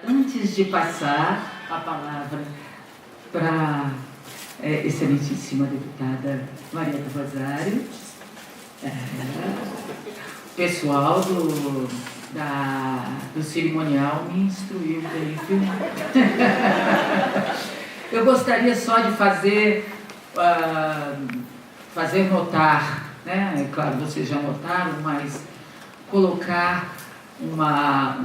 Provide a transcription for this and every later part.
Antes de passar a palavra para a excelentíssima deputada Maria do Rosário, o pessoal do cerimonial me instruiu bem, viu? Eu gostaria só de fazer notar, né? É claro, vocês já notaram, mas colocar uma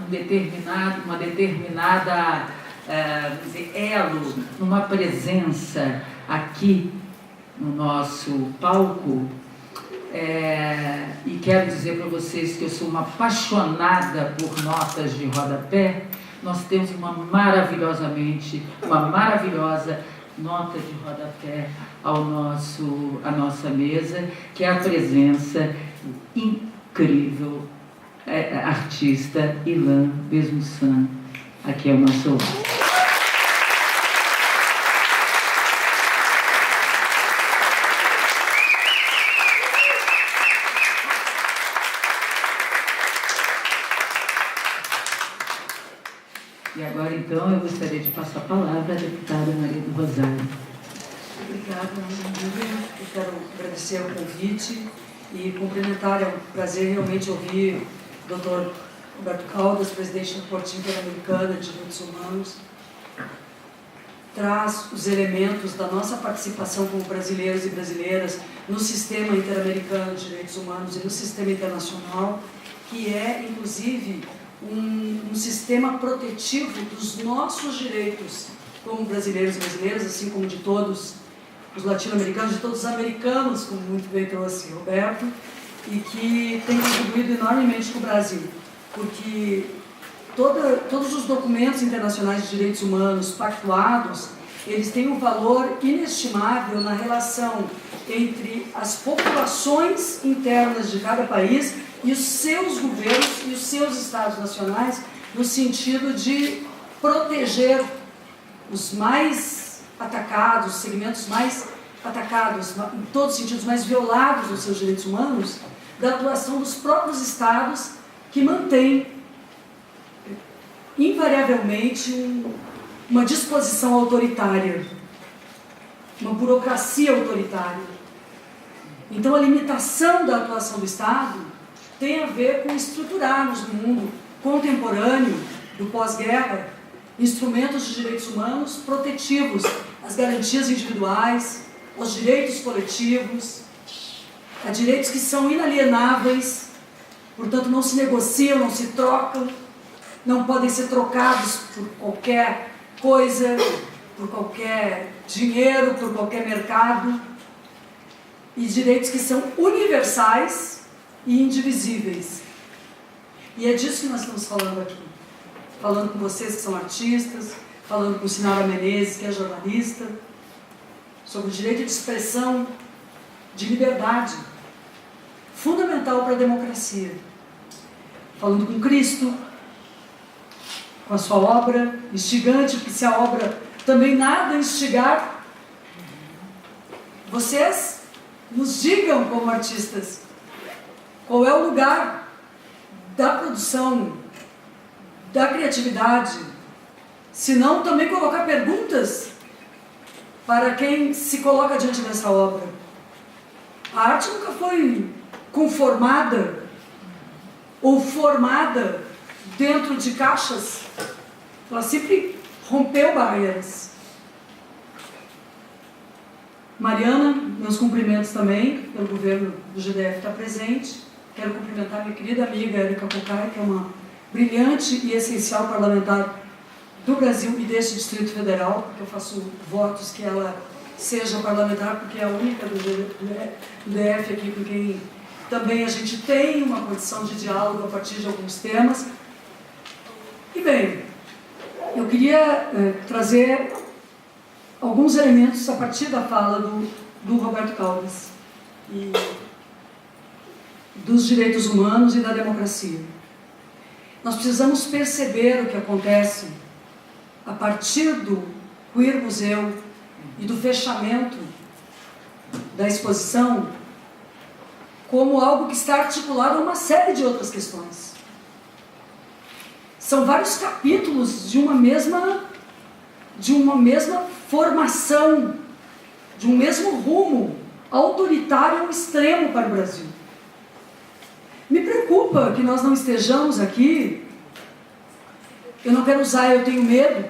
determinada elo, uma presença aqui no nosso palco, e quero dizer para vocês que eu sou uma apaixonada por notas de rodapé. Nós temos uma maravilhosa nota de rodapé à nossa mesa, que é a presença incrível artista Ilan Besmussan, aqui ao nosso lado. E agora, então, eu gostaria de passar a palavra à deputada Maria do Rosário. Obrigada, Lívia. Eu quero agradecer o convite e cumprimentar. É um prazer realmente ouvir o Dr. Roberto Caldas, presidente do Portinho Interamericano de Direitos Humanos. Traz os elementos da nossa participação como brasileiros e brasileiras no sistema interamericano de direitos humanos e no sistema internacional, que é, inclusive, um sistema protetivo dos nossos direitos como brasileiros e brasileiras, assim como de todos os latino-americanos, de todos os americanos, como muito bem trouxe Roberto, e que tem contribuído enormemente com o Brasil, porque todos os documentos internacionais de direitos humanos pactuados, eles têm um valor inestimável na relação entre as populações internas de cada país e os seus governos e os seus estados nacionais, no sentido de proteger os mais atacados, os segmentos mais atacados, em todos os sentidos mais violados dos seus direitos humanos, da atuação dos próprios estados, que mantêm invariavelmente uma disposição autoritária, uma burocracia autoritária. Então a limitação da atuação do Estado tem a ver com estruturarmos no mundo contemporâneo do pós-guerra instrumentos de direitos humanos protetivos às garantias individuais, aos direitos coletivos, a direitos que são inalienáveis, portanto não se negociam, não se trocam, não podem ser trocados por qualquer coisa, por qualquer dinheiro, por qualquer mercado, e direitos que são universais e indivisíveis. E é disso que nós estamos falando aqui. Falando com vocês que são artistas, falando com Sinara Menezes, que é jornalista, sobre o direito de expressão, de liberdade, fundamental para a democracia. Falando com Cristo, com a sua obra instigante, porque se a obra também nada instigar, vocês nos digam como artistas qual é o lugar da produção, da criatividade, se não também colocar perguntas para quem se coloca diante dessa obra. A arte nunca foi conformada ou formada dentro de caixas, ela sempre rompeu barreiras. Mariana, meus cumprimentos também, pelo governo do GDF estar presente. Quero cumprimentar minha querida amiga Érica Cocai, que é uma brilhante e essencial parlamentar do Brasil e deste Distrito Federal, porque eu faço votos que ela seja parlamentar, porque é a única do DF aqui com quem também a gente tem uma condição de diálogo a partir de alguns temas. E bem, eu queria trazer alguns elementos a partir da fala do Roberto Caldas e dos direitos humanos e da democracia. Nós precisamos perceber o que acontece a partir do Queer Museu e do fechamento da exposição como algo que está articulado a uma série de outras questões. São vários capítulos de uma mesma formação, de um mesmo rumo autoritário ao extremo para o Brasil. Me preocupa que nós não estejamos aqui. Eu não quero usar "eu tenho medo".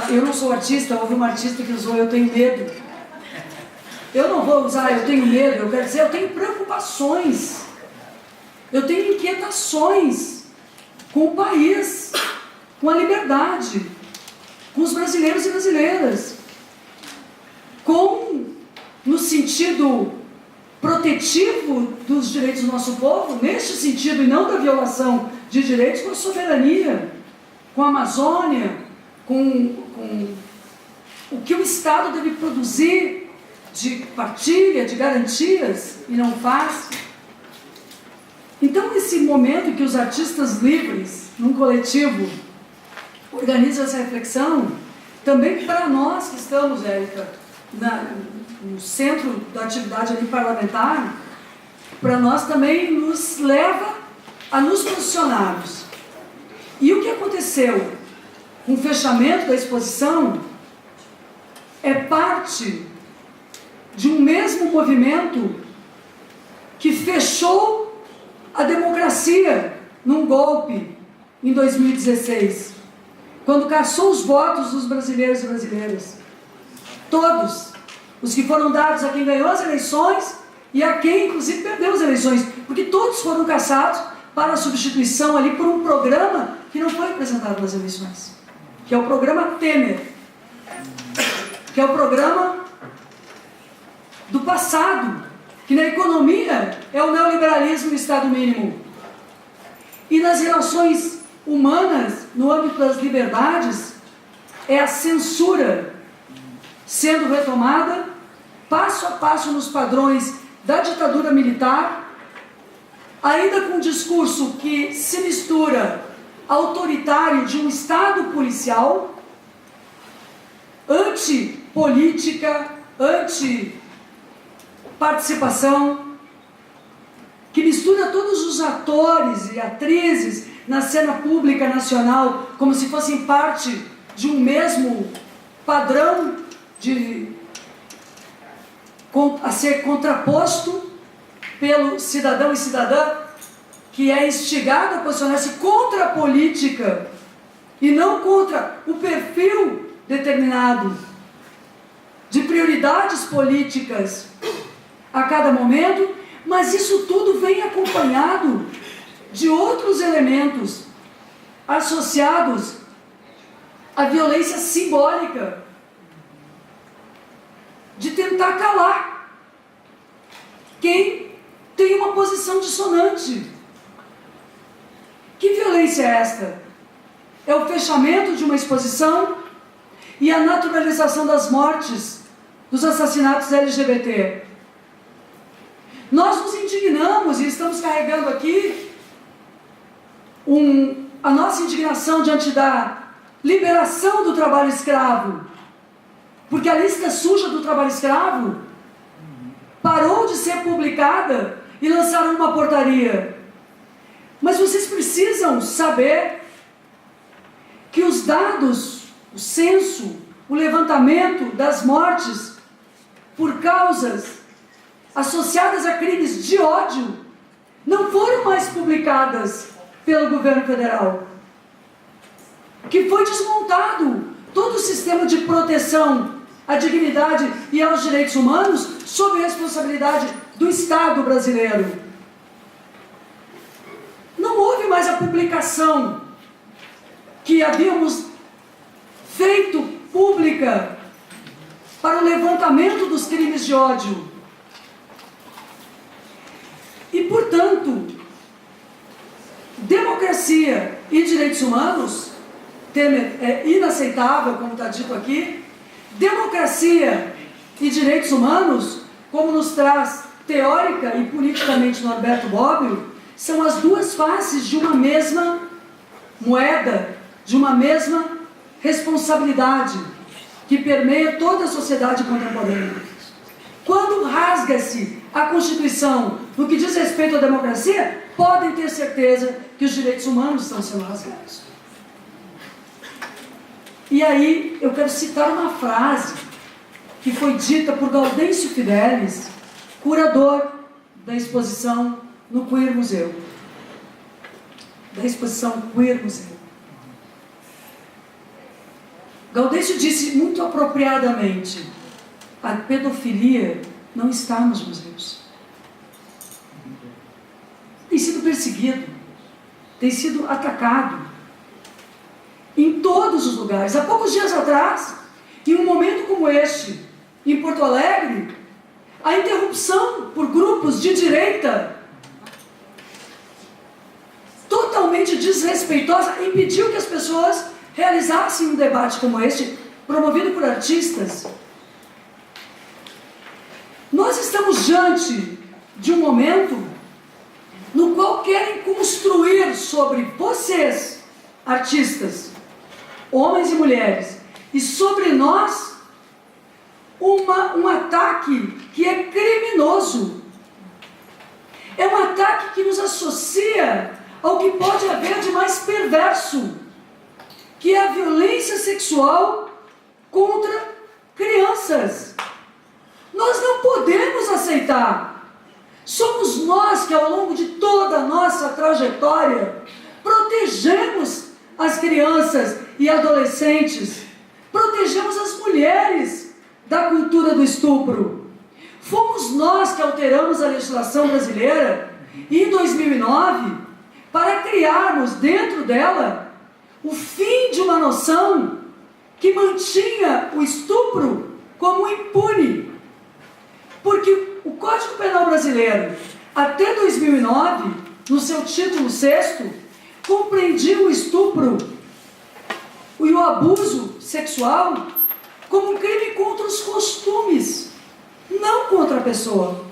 Eu não sou artista, houve um artista que usou "eu tenho medo". Eu não vou usar "eu tenho medo", eu quero dizer eu tenho preocupações, eu tenho inquietações com o país, com a liberdade, com os brasileiros e brasileiras, no sentido protetivo dos direitos do nosso povo, neste sentido, e não da violação de direitos, com a soberania, com a Amazônia, com o que o Estado deve produzir de partilha, de garantias, e não faz. Então, nesse momento em que os artistas livres, num coletivo, organizam essa reflexão, também para nós que estamos, Érica, no centro da atividade ali parlamentar, para nós também nos leva a nos posicionarmos. E o que aconteceu com o fechamento da exposição é parte de um mesmo movimento que fechou a democracia num golpe em 2016, quando caçou os votos dos brasileiros e brasileiras. Todos os que foram dados a quem ganhou as eleições e a quem, inclusive, perdeu as eleições, porque todos foram caçados para a substituição ali por um programa que não foi apresentado nas eleições, que é o programa Temer, que é o programa do passado, que na economia é o neoliberalismo e o Estado mínimo. E nas relações humanas, no âmbito das liberdades, é a censura sendo retomada, passo a passo nos padrões da ditadura militar, ainda com um discurso que se mistura autoritário de um Estado policial, anti-política, anti-participação, que mistura todos os atores e atrizes na cena pública nacional como se fossem parte de um mesmo padrão a ser contraposto pelo cidadão e cidadã que é instigado a posicionar-se contra a política e não contra o perfil determinado de prioridades políticas a cada momento, mas isso tudo vem acompanhado de outros elementos associados à violência simbólica, de tentar calar quem tem uma posição dissonante. Que violência é esta? É o fechamento de uma exposição e a naturalização das mortes, dos assassinatos LGBT. Nós nos indignamos e estamos carregando aqui a nossa indignação diante da liberação do trabalho escravo, porque a lista suja do trabalho escravo parou de ser publicada e lançaram uma portaria. Mas vocês precisam saber que os dados, o censo, o levantamento das mortes por causas associadas a crimes de ódio não foram mais publicadas pelo governo federal, que foi desmontado todo o sistema de proteção à dignidade e aos direitos humanos sob a responsabilidade do Estado brasileiro. Não houve mais a publicação que havíamos feito pública para o levantamento dos crimes de ódio. E, portanto, democracia e direitos humanos, Temer é inaceitável, como está dito aqui. Democracia e direitos humanos, como nos traz teórica e politicamente Norberto Bobbio, são as duas faces de uma mesma moeda, de uma mesma responsabilidade que permeia toda a sociedade contemporânea. Quando rasga-se a Constituição no que diz respeito à democracia, podem ter certeza que os direitos humanos estão sendo rasgados. E aí eu quero citar uma frase que foi dita por Gaudêncio Fidelis, curador da exposição no Queer Museu. Da exposição Queer Museu. Gaudêncio disse muito apropriadamente: a pedofilia não está nos museus. Tem sido perseguido, tem sido atacado em todos os lugares. Há poucos dias atrás, em um momento como este, em Porto Alegre, a interrupção por grupos de direita totalmente desrespeitosa impediu que as pessoas realizassem um debate como este, promovido por artistas. Nós estamos diante de um momento no qual querem construir sobre vocês, artistas, homens e mulheres, e sobre nós, um ataque que é criminoso. É um ataque que nos associa ao que pode haver de mais perverso, que é a violência sexual contra crianças. Nós não podemos aceitar. Somos nós que, ao longo de toda a nossa trajetória, protegemos as crianças e adolescentes, protegemos as mulheres da cultura do estupro. Fomos nós que alteramos a legislação brasileira em 2009 para criarmos dentro dela o fim de uma noção que mantinha o estupro como impune. Porque o Código Penal brasileiro, até 2009, no seu título 6º, compreendia o estupro e o abuso sexual como um crime contra os costumes, não contra a pessoa.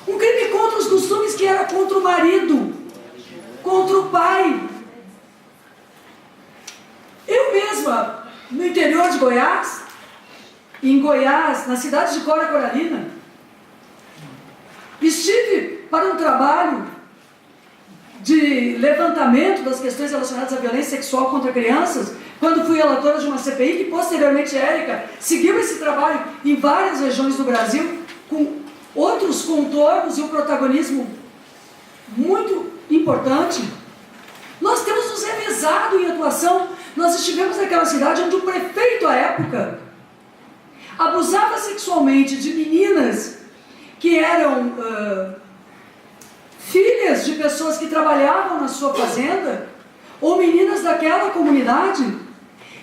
Um crime contra os costumes que era contra o marido, contra o pai. Eu mesma, no interior de Goiás, em Goiás, na cidade de Cora Coralina, estive para um trabalho de levantamento das questões relacionadas à violência sexual contra crianças, quando fui relatora de uma CPI, que posteriormente Érica seguiu esse trabalho em várias regiões do Brasil, com outros contornos e um protagonismo muito importante. Nós temos nos revezado em atuação. Nós estivemos naquela cidade onde o prefeito, à época, abusava sexualmente de meninas que eram filhas de pessoas que trabalhavam na sua fazenda, ou meninas daquela comunidade,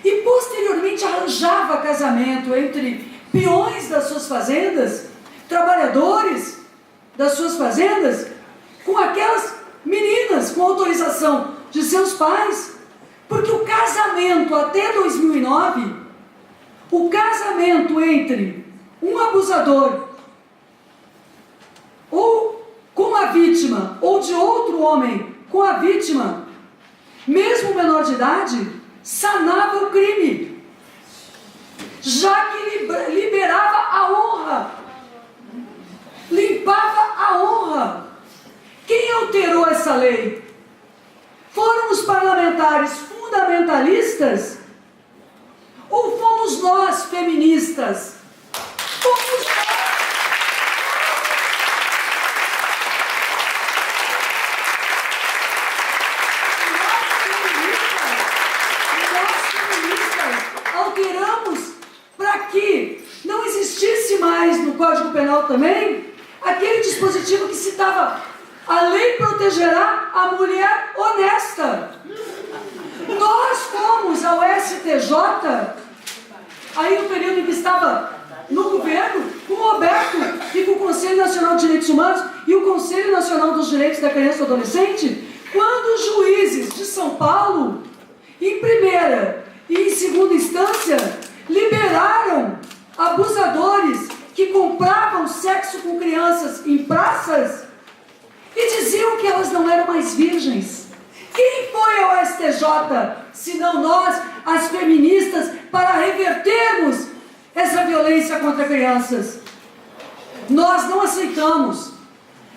e posteriormente arranjava casamento entre peões das suas fazendas, trabalhadores das suas fazendas, com aquelas meninas com autorização de seus pais, porque o casamento até 2009, o casamento entre um abusador ou com a vítima, ou de outro homem com a vítima, mesmo menor de idade, sanava o crime, já que liberava a honra, limpava a honra. Quem alterou essa lei? Foram os parlamentares fundamentalistas? Ou fomos nós, feministas? Fomos nós. Alteramos para que não existisse mais no Código Penal também aquele dispositivo que citava: a lei protegerá a mulher honesta. Nós fomos ao STJ, aí no período em que estava no governo, com o Roberto e com o Conselho Nacional de Direitos Humanos e o Conselho Nacional dos Direitos da Criança e do Adolescente, quando os juízes de São Paulo, em primeira e em segunda instância, liberaram abusadores que compravam sexo com crianças em praças e diziam que elas não eram mais virgens. Quem foi ao STJ, senão nós, as feministas, para revertermos essa violência contra crianças? Nós não aceitamos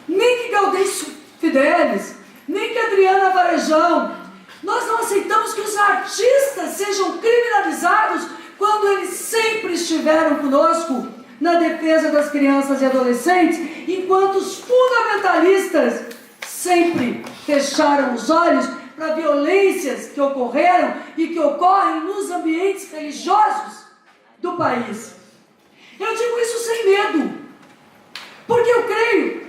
nem que Gaudêncio Fidelis, nem que Adriana Varejão, nós não aceitamos que os artistas sejam criminalizados quando eles sempre estiveram conosco na defesa das crianças e adolescentes, enquanto os fundamentalistas sempre fecharam os olhos para violências que ocorreram e que ocorrem nos ambientes religiosos do país. Eu digo isso sem medo, porque eu creio,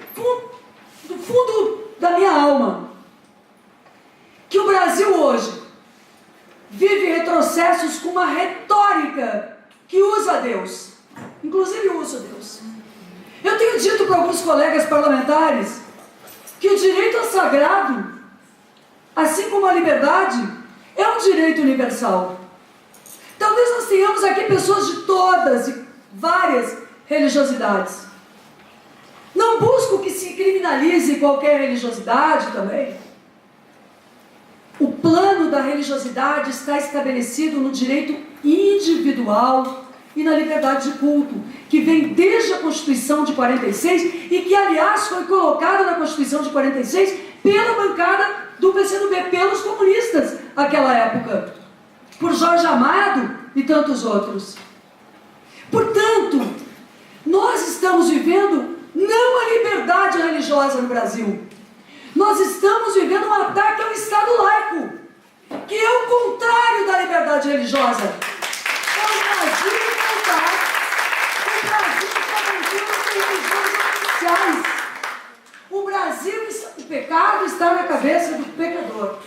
do fundo da minha alma, que o Brasil hoje vive retrocessos com uma retórica que usa Deus, inclusive usa Deus. Eu tenho dito para alguns colegas parlamentares que o direito ao sagrado, assim como a liberdade, é um direito universal. Talvez nós tenhamos aqui pessoas de todas e várias religiosidades. Não busco que se criminalize qualquer religiosidade também. O plano da religiosidade está estabelecido no direito individual e na liberdade de culto, que vem desde a Constituição de 46 e que, aliás, foi colocada na Constituição de 46 pela bancada do PCdoB, pelos comunistas naquela época, por Jorge Amado e tantos outros. Portanto, nós estamos vivendo não a liberdade religiosa no Brasil. Nós estamos vivendo um ataque ao Estado laico, que é o contrário da liberdade religiosa. É o Brasil voltar. O Brasil está mantendo religiões oficiais. O Brasil, o pecado está na cabeça do pecador,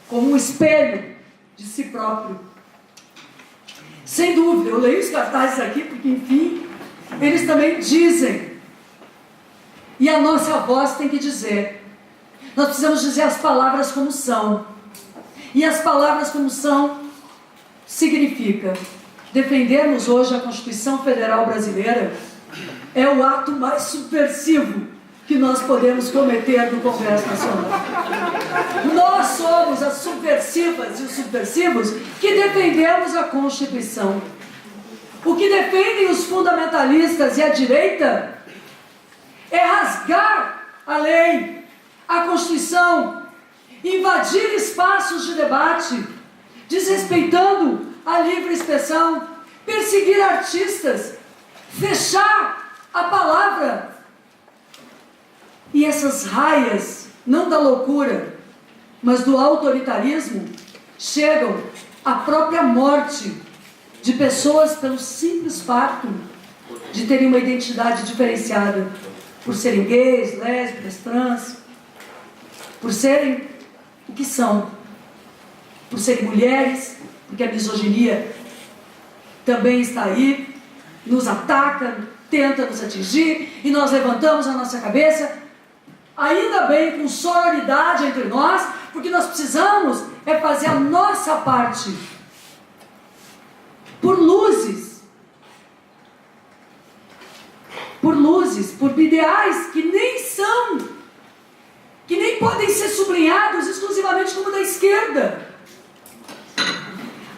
como um espelho de si próprio. Sem dúvida, eu leio os cartazes aqui porque, enfim, eles também dizem. E a nossa voz tem que dizer. Nós precisamos dizer as palavras como são. E as palavras como são significa defendermos hoje a Constituição Federal Brasileira é o ato mais subversivo que nós podemos cometer no Congresso Nacional. Nós somos as subversivas e os subversivos que defendemos a Constituição. O que defendem os fundamentalistas e a direita é rasgar a lei, a Constituição, invadir espaços de debate, desrespeitando a livre expressão, perseguir artistas, fechar a palavra. E essas raias, não da loucura, mas do autoritarismo, chegam à própria morte de pessoas pelo simples fato de terem uma identidade diferenciada, por serem gays, lésbicas, trans, por serem o que são, por serem mulheres, porque a misoginia também está aí, nos ataca, tenta nos atingir, e nós levantamos a nossa cabeça, ainda bem com sororidade entre nós, porque nós precisamos fazer a nossa parte, por luzes, por ideais que nem podem ser sublinhados exclusivamente como da esquerda.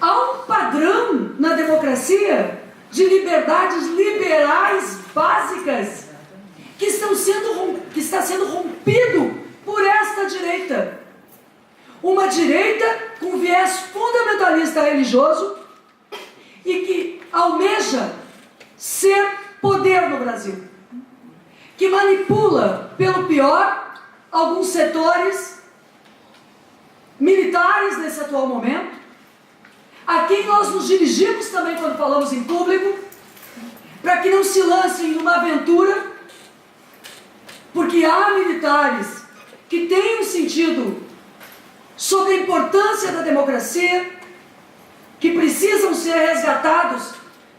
Há um padrão na democracia de liberdades liberais básicas que está sendo rompido por esta direita. Uma direita com viés fundamentalista religioso e que almeja ser poder no Brasil, que manipula, pelo pior, alguns setores militares nesse atual momento, a quem nós nos dirigimos também quando falamos em público, para que não se lancem numa aventura, porque há militares que têm um sentido sobre a importância da democracia, que precisam ser resgatados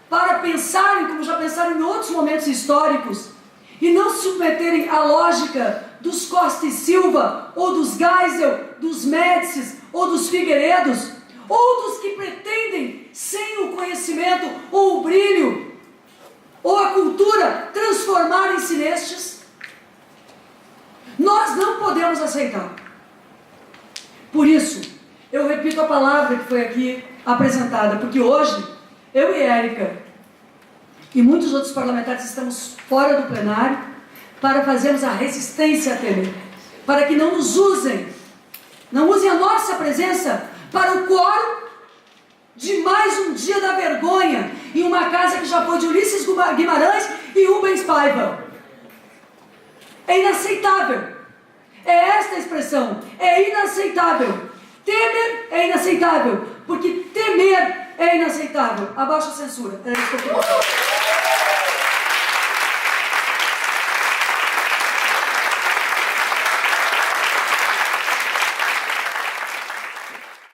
para pensarem, como já pensaram em outros momentos históricos, e não se submeterem à lógica dos Costa e Silva, ou dos Geisel, dos Médicis, ou dos Figueiredos, ou dos que pretendem, sem o conhecimento, ou o brilho, ou a cultura, transformarem-se nestes. Nós não podemos aceitar. Por isso, eu repito a palavra que foi aqui apresentada, porque hoje, eu e Érica e muitos outros parlamentares estamos fora do plenário para fazermos a resistência a Temer, para que não nos usem, não usem a nossa presença para o quórum de mais um dia da vergonha em uma casa que já foi de Ulisses Guimarães e Rubens Paiva. É inaceitável. É esta a expressão. É inaceitável. Temer é inaceitável, porque temer é inaceitável. Abaixo a censura. É isso que eu quero.